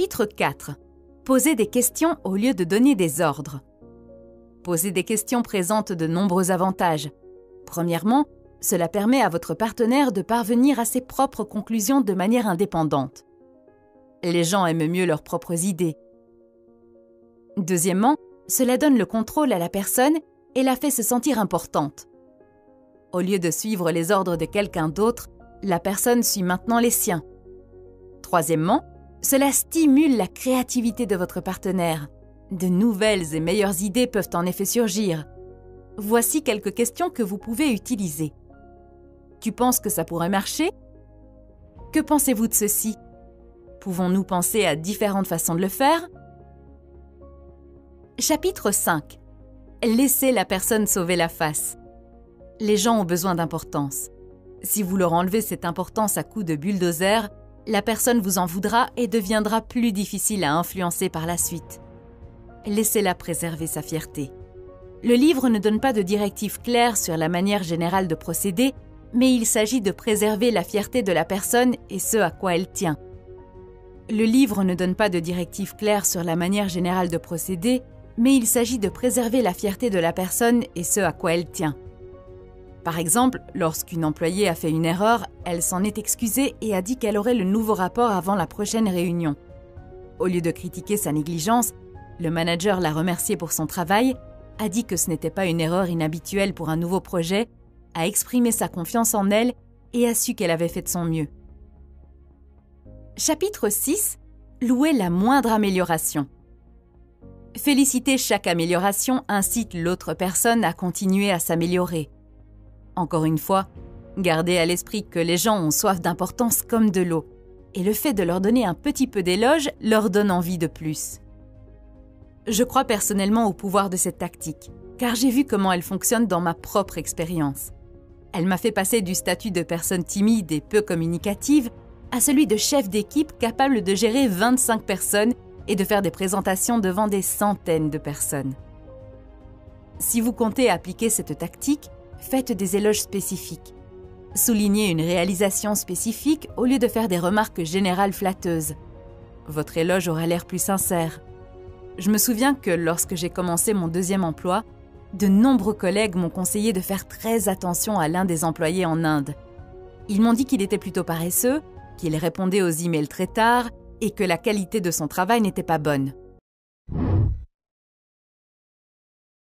Chapitre 4. Poser des questions au lieu de donner des ordres. Poser des questions présente de nombreux avantages. Premièrement, cela permet à votre partenaire de parvenir à ses propres conclusions de manière indépendante. Les gens aiment mieux leurs propres idées. Deuxièmement, cela donne le contrôle à la personne et la fait se sentir importante. Au lieu de suivre les ordres de quelqu'un d'autre, la personne suit maintenant les siens. Troisièmement, cela stimule la créativité de votre partenaire. De nouvelles et meilleures idées peuvent en effet surgir. Voici quelques questions que vous pouvez utiliser. Tu penses que ça pourrait marcher? Que pensez-vous de ceci? Pouvons-nous penser à différentes façons de le faire? Chapitre 5. Laissez la personne sauver la face. Les gens ont besoin d'importance. Si vous leur enlevez cette importance à coups de bulldozer, la personne vous en voudra et deviendra plus difficile à influencer par la suite. Laissez-la préserver sa fierté. Le livre ne donne pas de directives claires sur la manière générale de procéder, mais il s'agit de préserver la fierté de la personne et ce à quoi elle tient. Le livre ne donne pas de directives claires sur la manière générale de procéder, mais il s'agit de préserver la fierté de la personne et ce à quoi elle tient. Par exemple, lorsqu'une employée a fait une erreur, elle s'en est excusée et a dit qu'elle aurait le nouveau rapport avant la prochaine réunion. Au lieu de critiquer sa négligence, le manager l'a remerciée pour son travail, a dit que ce n'était pas une erreur inhabituelle pour un nouveau projet, a exprimé sa confiance en elle et a su qu'elle avait fait de son mieux. Chapitre 6. Louer la moindre amélioration. Féliciter chaque amélioration incite l'autre personne à continuer à s'améliorer. Encore une fois, gardez à l'esprit que les gens ont soif d'importance comme de l'eau, et le fait de leur donner un petit peu d'éloge leur donne envie de plus. Je crois personnellement au pouvoir de cette tactique, car j'ai vu comment elle fonctionne dans ma propre expérience. Elle m'a fait passer du statut de personne timide et peu communicative à celui de chef d'équipe capable de gérer 25 personnes et de faire des présentations devant des centaines de personnes. Si vous comptez appliquer cette tactique, faites des éloges spécifiques. Soulignez une réalisation spécifique au lieu de faire des remarques générales flatteuses. Votre éloge aura l'air plus sincère. Je me souviens que lorsque j'ai commencé mon deuxième emploi, de nombreux collègues m'ont conseillé de faire très attention à l'un des employés en Inde. Ils m'ont dit qu'il était plutôt paresseux, qu'il répondait aux emails très tard et que la qualité de son travail n'était pas bonne.